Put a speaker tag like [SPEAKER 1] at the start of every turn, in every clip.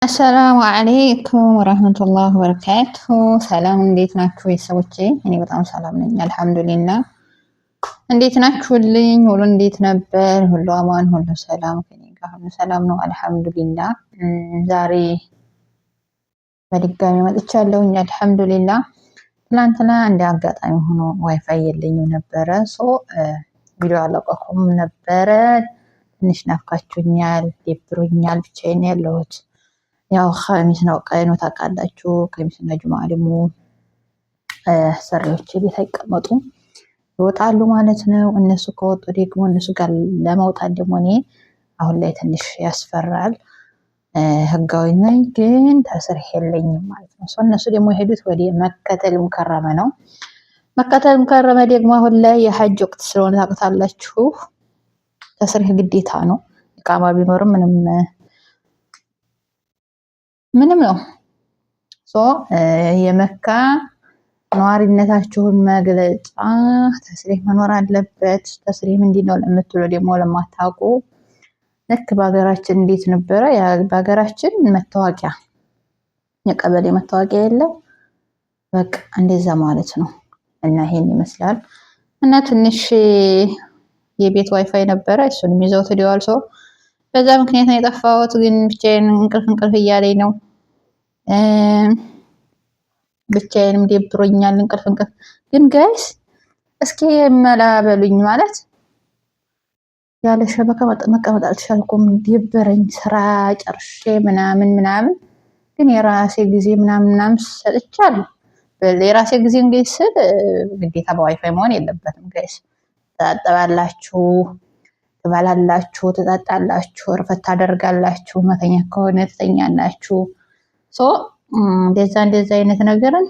[SPEAKER 1] አሰላሙ አለይኩም ወራህመቱላህ ወበረካቱሁ። ሰላም እንዴት ናችሁ ቤተሰቦቼ? እኔ በጣም ሰላም ነኝ አልሐምዱሊላህ። እንዴት ናችሁልኝ? ሁሉ እንዴት ነበር? ሁሉ አማን፣ ሁሉ ሰላም ከኔ ጋር ሁሉ ሰላም ነው አልሐምዱሊላህ። ዛሬ በድጋሚ መጥቻለሁኝ አልሐምዱሊላህ። ትናንትና እንደ አጋጣሚ ሆኖ ዋይፋይ የለኝም ነበረ ቪዲዮ አለቀኩም ነበረ። ትንሽ ናፍቃችሁኛል፣ ደብሮኛል፣ ብቻዬን ያለሁት ያው ኸሚስ ነው ቀኑ ታውቃላችሁ። ኸሚስና ጁማ ደግሞ ሰሪዎች ቤት አይቀመጡም ይወጣሉ ማለት ነው። እነሱ ከወጡ ደግሞ እነሱ ጋር ለመውጣት ደግሞ እኔ አሁን ላይ ትንሽ ያስፈራል። ህጋዊ ነኝ ግን ተስሪህ የለኝም ማለት ነው። እነሱ ደግሞ የሄዱት ወደ መከተል ሙከረመ ነው። መከተል ሙከረመ ደግሞ አሁን ላይ የሐጅ ወቅት ስለሆነ ታውቃላችሁ ተስሪህ ግዴታ ነው። ኢቃማ ቢኖርም ምንም ነው። የመካ ነዋሪነታችሁን መግለጫ ተስሪህ መኖር አለበት። ተስሪህ ምንድነው ለምትሉ ደግሞ ለማታውቁ ልክ በሀገራችን እንዴት ነበረ? በሀገራችን መታወቂያ የቀበሌ መታወቂያ የለም በቃ እንደዛ ማለት ነው። እና ይሄን ይመስላል። እና ትንሽ የቤት ዋይፋይ ነበረ እሱንም ይዘው ትደዋል በዛ ምክንያት ነው የጠፋሁት። ግን ብቻዬን እንቅልፍ እያለኝ ነው። ብቻዬንም ደብሮኛል እንቅልፍ ግን ጋይስ እስኪ መላበሉኝ ማለት ያለ ሸበካ መቀመጥ አልቻልኩም። ደበረኝ ስራ ጨርሼ ምናምን ግን የራሴ ጊዜ ምናምን ሰጥቻለሁ። የራሴ ጊዜ እንግዲህ ስል ግዴታ በዋይፋይ መሆን የለበትም ጋይስ። ትጣጠባላችሁ፣ ትበላላችሁ፣ ትጠጣላችሁ፣ እርፈት ታደርጋላችሁ፣ መተኛ ከሆነ ትተኛላችሁ። እንደዛ አይነት ነገርን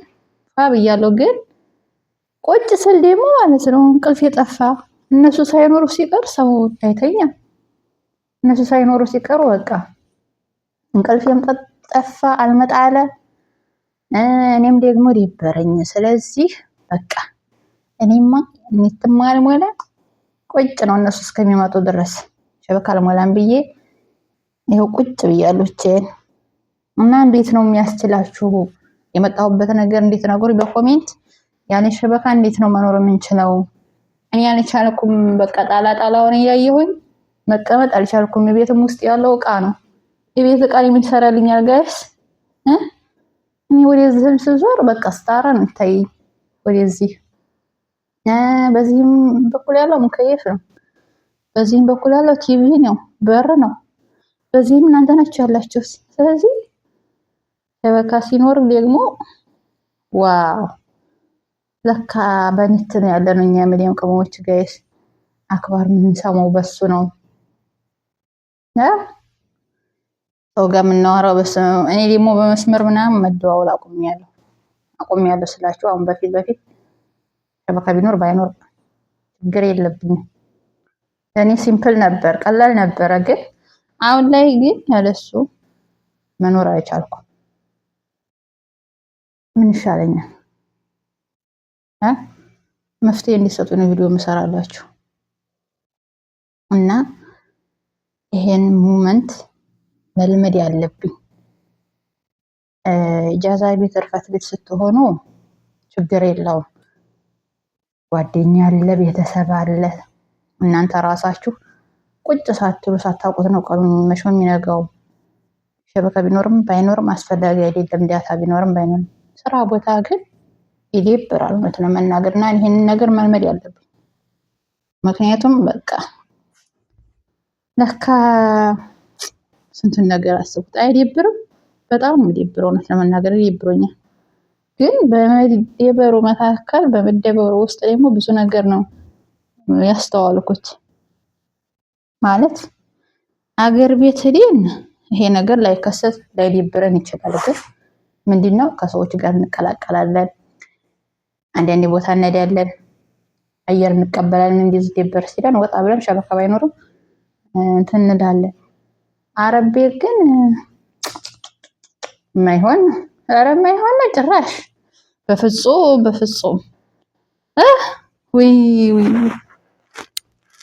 [SPEAKER 1] ብያለሁ። ግን ቁጭ ስል ደግሞ ማለት ነው እንቅልፍ የጠፋ እነሱ ሳይኖሩ ሲቀር ሰው አይተኛም። እነሱ ሳይኖሩ ሲቀሩ በቃ እንቅልፌም ጠፋ አልመጣ አለ። እኔም ደግሞ ደበረኝ። ስለዚህ በቃ እኔማ እንትማል ሞላ ቁጭ ነው እነሱ እስከሚመጡ ድረስ ሸበካ አልሞላም ብዬ ይሄው ቁጭ ብያለሁ ብቻዬን። እና እንዴት ነው የሚያስችላችሁ? የመጣሁበት ነገር እንዴት ነገሩ በኮሜንት ያኔ ሸበካ እንዴት ነው መኖር የምንችለው? እኔ አልቻልኩም። በቃ ጣላውን እያየሁኝ መቀመጥ አልቻልኩም። ቤትም ውስጥ ያለው እቃ ነው። የቤት እቃ ምን ይሰራልኛል ጋይስ? እኔ ወደዚህም ስዞር በቃ ስታራ ነው የምታየኝ ወደዚህ። በዚህም በኩል ያለው ሙከየፍ ነው። በዚህም በኩል ያለው ቲቪ ነው፣ በር ነው። በዚህም እናንተ ናችሁ ያላችሁት። ስለዚህ ሸበካ ሲኖር ደግሞ ዋው ለካ በኔት ነው ያለነው እኛ ሚዲያም ቅመሞች ጋይስ። አክባር የምንሰማው በሱ ነው። ሰው ጋር የምናወራው በሱ ነው። እኔ ደግሞ በመስመር ምናምን መደዋወል አቁሜያለሁ ስላችሁ አሁን በፊት ሸበካ ቢኖር ባይኖር ችግር የለብኝም። ለእኔ ሲምፕል ነበር፣ ቀላል ነበረ። ግን አሁን ላይ ግን ያለሱ መኖር አይቻልኩም። ምን ይሻለኛል? መፍትሄ እንዲሰጡ ነው ቪዲዮ የምሰራላችሁ። እና ይሄን ሙመንት መልመድ ያለብኝ ኢጃዛ ቤት እርፈት ቤት ስትሆኑ ችግር የለውም። ጓደኛ አለ፣ ቤተሰብ አለ። እናንተ ራሳችሁ ቁጭ ሳትሉ ሳታውቁት ነው ቀኑ መቼ የሚነጋው። ሸበካ ቢኖርም ባይኖርም አስፈላጊ አይደለም። ዳታ ቢኖርም ባይኖርም ስራ ቦታ ግን ይደብራል እውነት ለመናገር። እና ይሄንን ነገር መልመድ ያለብኝ ምክንያቱም በቃ ለካ ስንቱን ነገር አስቡት። አይደብርም? በጣም ነው የሚደብረው እውነት ለመናገር ይደብሮኛል። ግን በመደበሩ መካከል በመደበሩ ውስጥ ደግሞ ብዙ ነገር ነው ያስተዋልኩት። ማለት አገር ቤት ሄደን ይሄ ነገር ላይከሰት ላይደብረን ይችላል። ግን ምንድነው ከሰዎች ጋር እንቀላቀላለን፣ አንዳንድ ቦታ እንሄዳለን፣ አየር እንቀበላለን። እንደዚህ ደበር ሲለን ወጣ ብለን ሸበካ ባይኖርም እንትን እንላለን። አረብ ቤት ግን የማይሆን ጭራሽ በፍጹም ወይ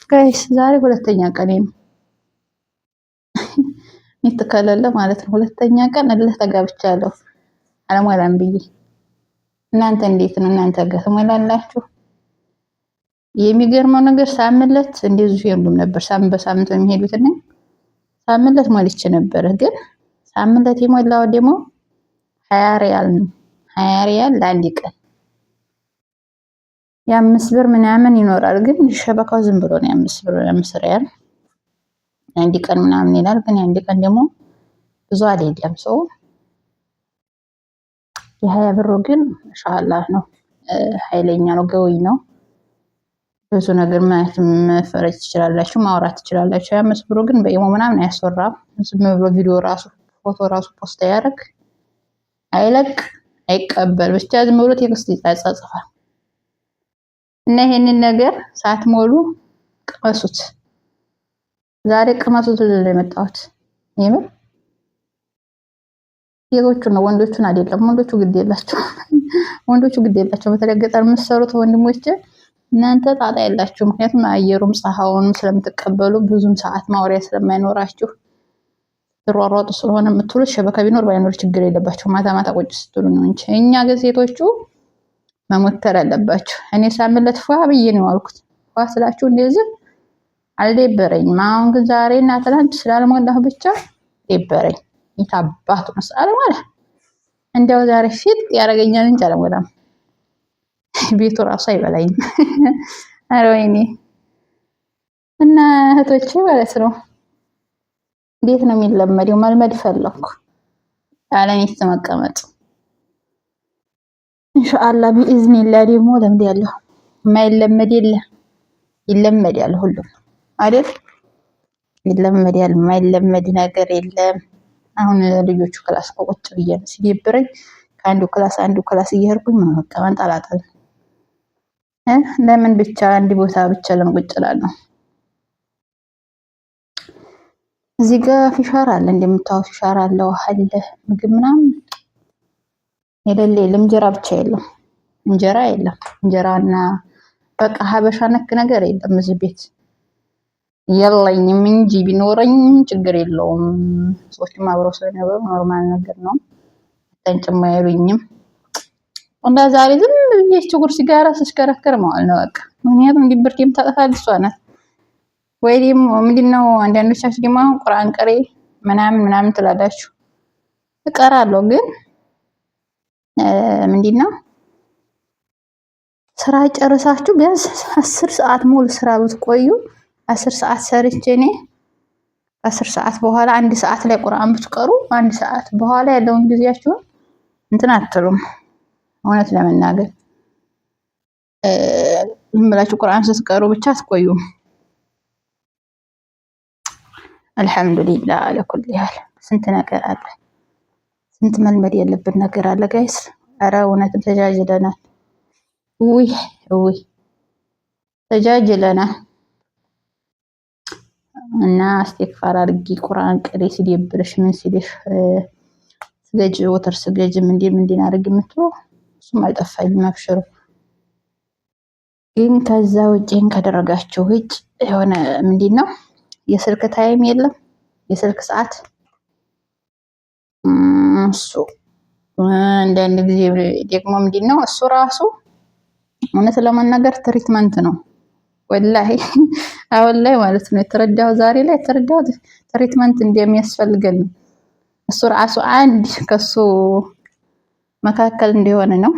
[SPEAKER 1] ጋይስ ዛሬ ሁለተኛ ቀኔ ነው። ኔት ከሌለ ማለት ነው። ሁለተኛ ቀን እልህ ተጋብቻለሁ አልሞላም ብዬ። እናንተ እንዴት ነው? እናንተ ጋር ትሞላላችሁ? የሚገርመው ነገር ሳምንት እንደዚሁ የሉም ነበር። ሳምንት በሳምንት ነው የሚሄዱት እና ሳምንት ሞልቼ ነበር። ግን ሳምንት የሞላው ደግሞ 20 ሪያል ነው። 20 ሪያል ለአንድ ቀን የ5 ብር ምናምን ይኖራል። ግን ሸበካው ዝም ብሎ ነው 5 ብር 5 ሪያል አንድ ቀን ምናምን ይላል። ግን አንድ ቀን ደግሞ ብዙ አይደለም። ሰው የ20 ብሩ ግን ማሻአላህ ነው። ኃይለኛ ነው፣ ገውይ ነው። ብዙ ነገር ማለት መፈረጅ ትችላላችሁ፣ ማውራት ትችላላችሁ። የ5 ብሩ ግን በኢሞ ምናምን አያስወራም። ዝም ብሎ ቪዲዮ ራሱ ፎቶ ራሱ ፖስት ያደርግ አይለቅ አይቀበል፣ ብቻ ዝም ብሎ ቴክስት ይጻጻፋል። እና ይሄንን ነገር ሳትሞሉ ቅመሱት። ዛሬ ቅመሱት ልል የመጣሁት የምር ሴቶቹን ነው፣ ወንዶቹን አይደለም። ወንዶቹ ግድ የላቸው ወንዶቹ ግድ የላቸው። በተለይ ገጠር የምትሰሩት ወንድሞች እናንተ ጣጣ የላችሁ። ምክንያቱም አየሩም ፀሐዩንም ስለምትቀበሉ ብዙም ሰዓት ማውሪያ ስለማይኖራችሁ ትሯሯጡ ስለሆነ የምትውሉት። ሸበካ ቢኖር ባይኖር ችግር የለባቸው። ማታ ማታ ቁጭ ስትሉ ነው እንጂ እኛ ግን ሴቶቹ መሞተር አለባችሁ። እኔ ሳምንት ፏ ብዬ ነው ያልኩት። ፏ ስላችሁ እንደዚህ አልደበረኝም። አሁን ግን ዛሬ እና ትናንት ስላልሞላሁ ብቻ ደበረኝ። ይታባቱ መስአል ማለት እንደው ዛሬ ፊት ያረጋኛል እንጂ አልሞላም። ቤቱ ራሱ አይበላኝም። ኧረ ወይኔ! እና እህቶቼ ማለት ነው እንዴት ነው የሚለመደው? መልመድ ፈለኩ ያለኔት መቀመጥ ኢንሻአላህ ቢኢዝኒላህ። ደግሞ ለምድ ያለው የማይለመድ የለ ይለመዳል። ሁሉም አይደል? ይለመዳል። የማይለመድ ነገር የለም። አሁን ልጆቹ ክላስ ቁጭ ብዬ ሲደብረኝ ከአንዱ ክላስ አንዱ ክላስ እየሄድኩኝ በቃ መንጠላጠል። ለምን ብቻ አንድ ቦታ ብቻ ለምን ቁጭ እላለሁ? እዚህ ጋር ፊሻር አለ፣ እንደምታዩት ፊሻር አለ፣ ውሃ አለ፣ ምግብ ምናምን የሌለ የለም። እንጀራ ብቻ የለም፣ እንጀራ የለም። እንጀራና በቃ ሀበሻ ነክ ነገር የለም እዚህ ቤት የለኝም እንጂ ቢኖረኝ ችግር የለውም። ሰዎችም አብረው ስለነበሩ ኖርማል ነገር ነው። ተንጭማ አይሉኝም። እና ዛሬ ዝም ብዬ ኩርሲ ጋር ስሽከረከር መዋል ነው በቃ። ምክንያቱም ድብርት የምታጠፋልኝ እሷ ናት። ወይ ደግሞ ምንድነው አንዳንዶቻችሁ ደግሞ አሁን ቁርአን ቀሪ ምናምን ትላላችሁ። እቀራለሁ ግን ምንድነው ስራ ጨርሳችሁ ቢያንስ 10 ሰዓት ሙሉ ስራ ብትቆዩ 10 ሰዓት ሰርቼ እኔ 10 ሰዓት በኋላ 1 ሰዓት ላይ ቁርአን ብትቀሩ 1 ሰዓት በኋላ ያለውን ጊዜያችሁን እንትን አትሉም። እውነት ለመናገር ዝም ብላችሁ ቁርአን ስትቀሩ ብቻ አትቆዩም። አልሐምዱሊላህ አለኩል ያህል ስንት ነገር አለ፣ ስንት መልመድ ያለብን ነገር አለ ጋይስ። ኧረ እውነትም ተጃጅለናል። ውይ ተጃጅለናል። እና አስቲግፋር አድርጊ ቁርአን ቅሪ ሲደብርሽ ምን ሲልሽ ስገጅ ወተር ስገጅ ምንድን አድርጊ የምትለው እሱም አልጠፋኝም። አብሽሩ። ግን ከዛ ውጭን ካደረጋችሁ ውጭ የሆነ ምንድነው የስልክ ታይም የለም፣ የስልክ ሰዓት እሱ አንዳንድ ጊዜ ደግሞ ምንድነው እሱ ራሱ እውነት ለመናገር ትሪትመንት ነው። ወላሂ አሁን ላይ ማለት ነው የተረዳው፣ ዛሬ ላይ የተረዳው ትሪትመንት እንደሚያስፈልገን እሱ ራሱ አንድ ከሱ መካከል እንደሆነ ነው።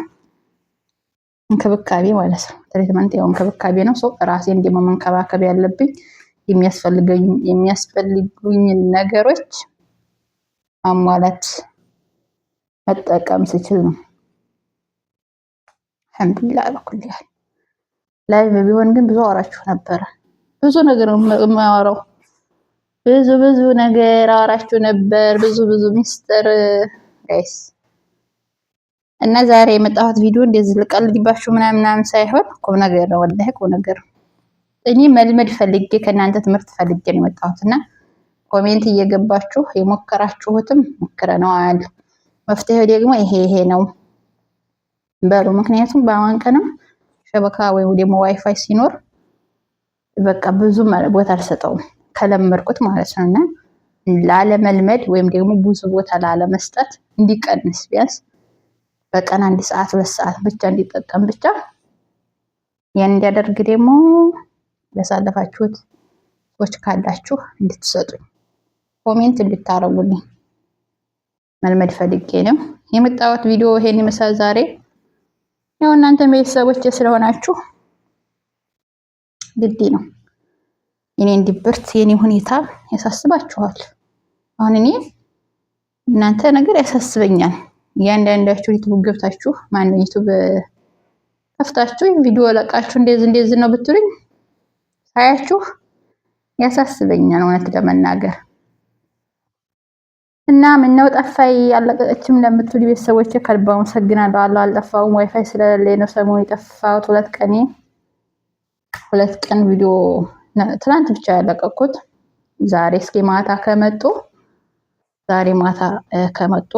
[SPEAKER 1] እንክብካቤ ማለት ነው። ትሪትመንት ያው እንክብካቤ ነው። ሰው ራሴን ደግሞ መንከባከብ ያለብኝ የሚያስፈልጉኝ ነገሮች ማሟላት መጠቀም ስችል ነው። አልሐምዱሊላህ በኩል ያህል ላይቭ ቢሆን ግን ብዙ አወራችሁ ነበረ። ብዙ ነገር የማወራው ብዙ ነገር አወራችሁ ነበር። ብዙ ሚስጥር ጋይስ። እና ዛሬ የመጣሁት ቪዲዮ እንደዚህ ልቀልድባችሁ ምናምን ሳይሆን ቁም ነገር ነው። ወላሂ ቁም ነገር እኔ መልመድ ፈልጌ ከእናንተ ትምህርት ፈልጌ ነው የመጣሁትና ኮሜንት እየገባችሁ የሞከራችሁትም ሞክረነዋል፣ መፍትሄው ደግሞ ይሄ ነው በሉ። ምክንያቱም በአሁን ቀንም ሸበካ ወይም ደግሞ ዋይፋይ ሲኖር በቃ ብዙ ቦታ አልሰጠውም ከለመድኩት ማለት ነውና ላለመልመድ ወይም ደግሞ ብዙ ቦታ ላለመስጠት እንዲቀንስ ቢያንስ በቀን 1 ሰዓት 2 ሰዓት ብቻ እንዲጠቀም ብቻ ያን እንዲያደርግ ደግሞ ያሳለፋችሁት ሰዎች ካላችሁ እንድትሰጡኝ ኮሜንት እንድታረጉልኝ መልመድ ፈልጌ ነው የመጣሁት። ቪዲዮ ይሄን ይመስላል ዛሬ። ያው እናንተ ቤተሰቦች ስለሆናችሁ ግድ ነው የኔን ድብርት የኔ ሁኔታ ያሳስባችኋል። አሁን እኔ እናንተ ነገር ያሳስበኛል። እያንዳንዳችሁ ዩቲዩብ ገብታችሁ ማን ዩቲዩብ ከፍታችሁ ቪዲዮ ለቃችሁ እንደዚህ ነው ብትሉኝ ሳያችሁ ያሳስበኛል እውነት ለመናገር እና ምነው ጠፋይ አለቀቀችም ለምትሉ ቤተሰቦቼ ከልብ አመሰግናለሁ። አልጠፋሁም ዋይፋይ ስለሌለኝ ነው ሰሞኑን የጠፋሁት 2 ቀን ቪዲዮ ትናንት ብቻ ያለቀኩት። ዛሬ እስኪ ማታ ከመጡ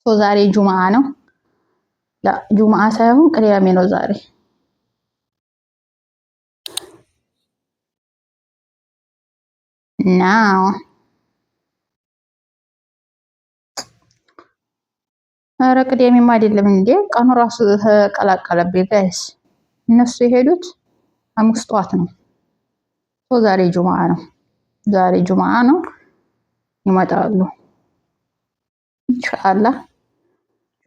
[SPEAKER 1] ዛሬ ጁማአ ነው። ጁማአ ሳይሆን ቅዳሜ ነው ዛሬ። ናው ኧረ ቅዳሜማ አይደለም እንዴ ቀኑ ራሱ ተቀላቀለብኝ ጋይስ። እነሱ የሄዱት ሐሙስ ጠዋት ነው። ዛሬ ጁማአ ነው ይመጣሉ ኢንሻአላህ።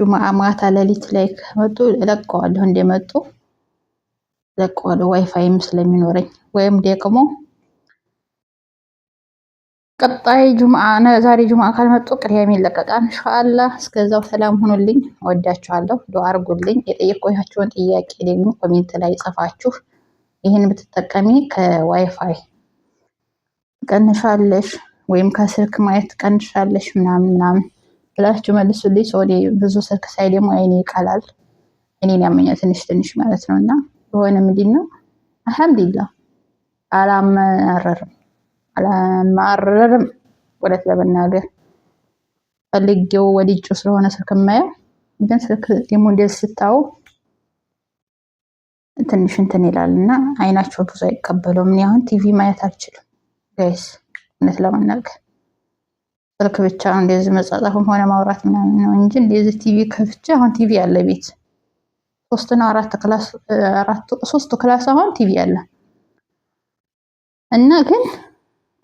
[SPEAKER 1] ጁማአ ማታ ሌሊት ላይ ከመጡ እለቀዋለሁ። እንደመጡ እለቀዋለሁ ዋይፋይም ስለሚኖረኝ ወይም ደግሞ ቀጣይ ዛሬ ጁማአ ካልመጡ ቅዳሜ ይለቀቃል ኢንሻአላህ። እስከዛው ሰላም ሁኑልኝ። ወዳችኋለሁ። ዱአ አድርጉልኝ። የጠየኳችሁን ጥያቄ ደግሞ ኮሜንት ላይ ጽፋችሁ ይህን ብትጠቀሚ ከዋይፋይ ቀንሻለሽ ወይም ከስልክ ማየት ቀንሻለሽ ምናምን ብላችሁ መልሱልኝ። ሶሪ ብዙ ስልክ ሳይ ደግሞ አይኔ ይቃላል። እኔን ያመኛል ትንሽ ማለት ነውና የሆነ ምንድነው አልሐምዱሊላህ አላማረርም ወለት ለመናገር ፈልጌው ወዲጭው ስለሆነ ስልክ ማየው ግን ስልክ ደግሞ እንደዚህ ስታው ትንሽ እንትን ይላልና አይናቸው ብዙ አይቀበለውም። እኔ አሁን ቲቪ ማየት አልችልም ጋይስ እውነት ለመናገር ስልክ ብቻ እንደዚህ መጻጻፍም ሆነ ማውራት ምናምን ነው እንጂ እንደዚህ ቲቪ ከፍቼ አሁን ቲቪ ያለ ቤት 3 ክላስ አሁን ቲቪ ያለ እና ግን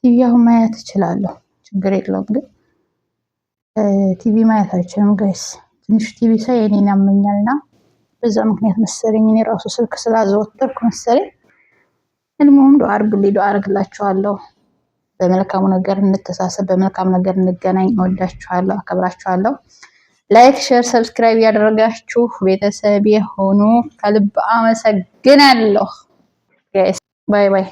[SPEAKER 1] ቲቪ አሁን ማየት እችላለሁ ችግር የለውም። ግን ቲቪ ማየት አልችልም ጋይስ ትንሽ ቲቪ ሳይ እኔን ያመኛልና በዛ ምክንያት መሰለኝ እኔ ራሱ ስልክ ስላዘወተርኩ መሰለኝ። እንሞም ዱአ አድርጉልኝ። ዱአ አድርግላችኋለሁ። በመልካሙ ነገር እንተሳሰብ፣ በመልካም ነገር እንገናኝ። እወዳችኋለሁ፣ አከብራችኋለሁ። ላይክ፣ ሼር፣ ሰብስክራይብ ያደረጋችሁ ቤተሰብ የሆኑ ከልብ አመሰግናለሁ ጋይስ። ባይ ባይ።